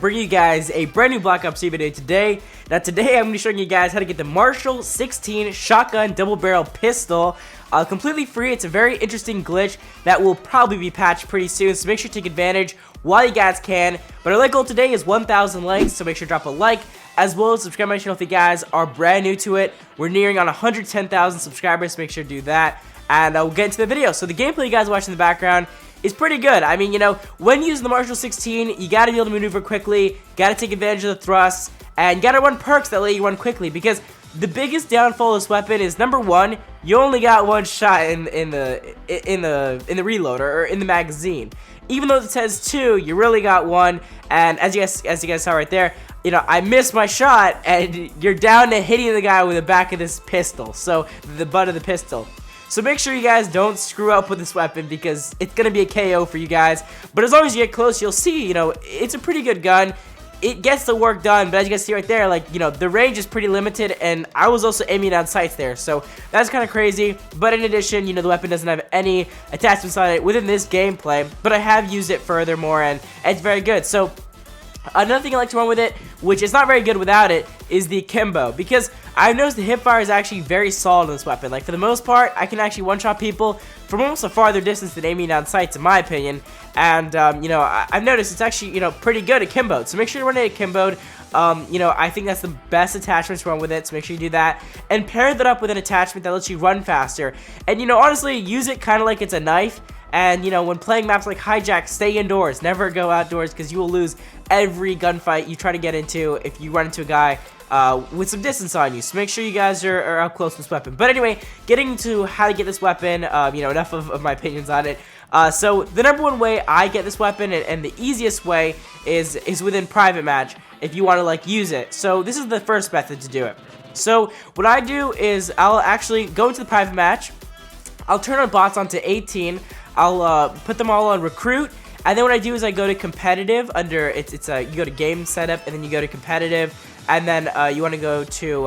Bring you guys a brand new Black Ops 3 video today. Now today I'm going to be showing you guys how to get the Marshal 16 shotgun double barrel pistol completely free. It's a very interesting glitch that will probably be patched pretty soon, so make sure to take advantage while you guys can. But our like goal today is 1,000 likes, so make sure to drop a like as well as subscribe to my channel if you guys are brand new to it. We're nearing on 110,000 subscribers, so make sure to do that. And we'll get into the video. So the gameplay you guys are watching in the background is pretty good. I mean, you know, when using the Marshal 16, you gotta be able to maneuver quickly, gotta take advantage of the thrusts, and gotta run perks that let you run quickly, because the biggest downfall of this weapon is, number one, you only got one shot in the reload or in the magazine. Even though it says two, you really got one, and as you guys saw right there, you know, I missed my shot, and you're down to hitting the guy with the back of this pistol, so the butt of the pistol. So make sure you guys don't screw up with this weapon, because it's going to be a KO for you guys. But as long as you get close, you'll see, you know, it's a pretty good gun. It gets the work done, but as you guys see right there, like, you know, the range is pretty limited, and I was also aiming down sights there, so that's kind of crazy. But in addition, you know, the weapon doesn't have any attachments on it within this gameplay, but I have used it furthermore, and it's very good. So another thing I like to run with it, which is not very good without it, is the akimbo, because I've noticed the hipfire is actually very solid in this weapon. Like, for the most part, I can actually one-shot people from almost a farther distance than aiming down sights, in my opinion. And, you know, I've noticed it's actually, you know, pretty good akimboed. So make sure to run it akimboed. You know, I think that's the best attachment to run with it, so make sure you do that. And pair that up with an attachment that lets you run faster. And, you know, honestly, use it kind of like it's a knife. And, you know, when playing maps like Hijack, stay indoors. Never go outdoors, because you will lose every gunfight you try to get into if you run into a guy with some distance on you. So make sure you guys are up close with this weapon. But anyway, getting into how to get this weapon, you know, enough of my opinions on it. So the number one way I get this weapon, and the easiest way, is within private match, if you want to, like, use it. So this is the first method to do it. So what I do is I'll actually go into the private match. I'll turn on bots onto 18. I'll put them all on recruit, and then what I do is I go to competitive. Under you go to game setup, and then you go to competitive, and then you want to go to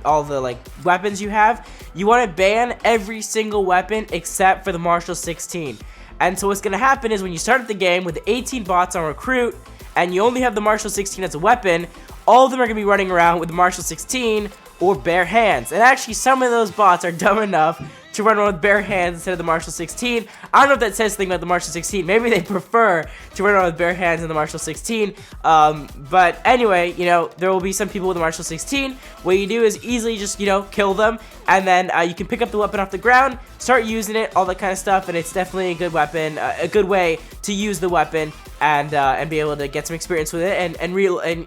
all the, like, weapons you have. You want to ban every single weapon except for the Marshal 16. And so what's going to happen is when you start the game with 18 bots on recruit, and you only have the Marshal 16 as a weapon, all of them are going to be running around with the Marshal 16 or bare hands. And actually, some of those bots are dumb enough to run around with bare hands instead of the Marshal 16. I don't know if that says anything about the Marshal 16. Maybe they prefer to run around with bare hands than the Marshal 16. But anyway, you know, there will be some people with the Marshal 16. What you do is easily just, you know, kill them, and then you can pick up the weapon off the ground, start using it, all that kind of stuff, and it's definitely a good weapon, a good way to use the weapon, and be able to get some experience with it, and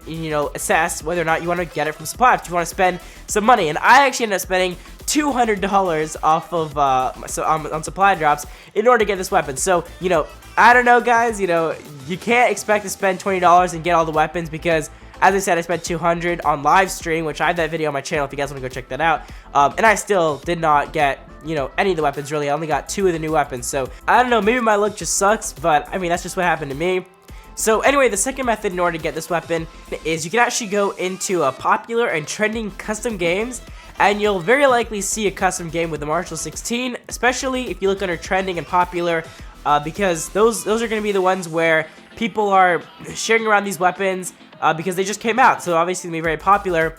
you know, assess whether or not you want to get it from supply, if you want to spend some money. And I actually ended up spending $200 off of on supply drops in order to get this weapon. So, you know, I don't know, guys, you know, you can't expect to spend $20 and get all the weapons, because as I said, I spent $200 on live stream, which I have that video on my channel if you guys want to go check that out. And I still did not get, you know, any of the weapons really. I only got 2 of the new weapons. So I don't know, maybe my luck just sucks, but I mean, that's just what happened to me. So anyway, the second method in order to get this weapon is you can actually go into popular and trending custom games, and you'll very likely see a custom game with the Marshal 16, especially if you look under trending and popular, because those are going to be the ones where people are sharing around these weapons because they just came out, so obviously they'll be very popular.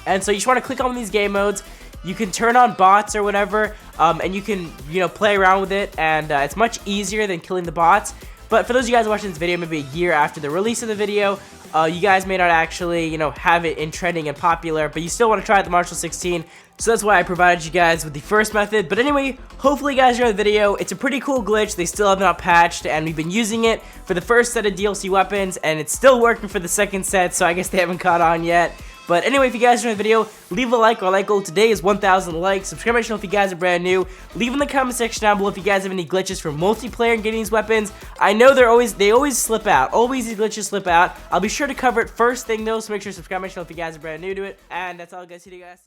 And so you just want to click on these game modes. You can turn on bots or whatever, and you can, you know, play around with it, and it's much easier than killing the bots. But for those of you guys watching this video maybe a year after the release of the video, you guys may not actually, you know, have it in trending and popular, but you still want to try out the Marshal 16. So that's why I provided you guys with the first method. But anyway, hopefully you guys enjoyed the video. It's a pretty cool glitch. They still have not patched, and we've been using it for the first set of DLC weapons, and it's still working for the second set, so I guess they haven't caught on yet. But anyway, if you guys enjoyed the video, leave a like. Our like goal today is 1,000 likes. Subscribe to my channel if you guys are brand new. Leave in the comment section down below if you guys have any glitches for multiplayer and getting these weapons. I know they always slip out. Always these glitches slip out. I'll be sure to cover it first thing though, so make sure to subscribe to my channel if you guys are brand new to it. And that's all, guys. See you guys.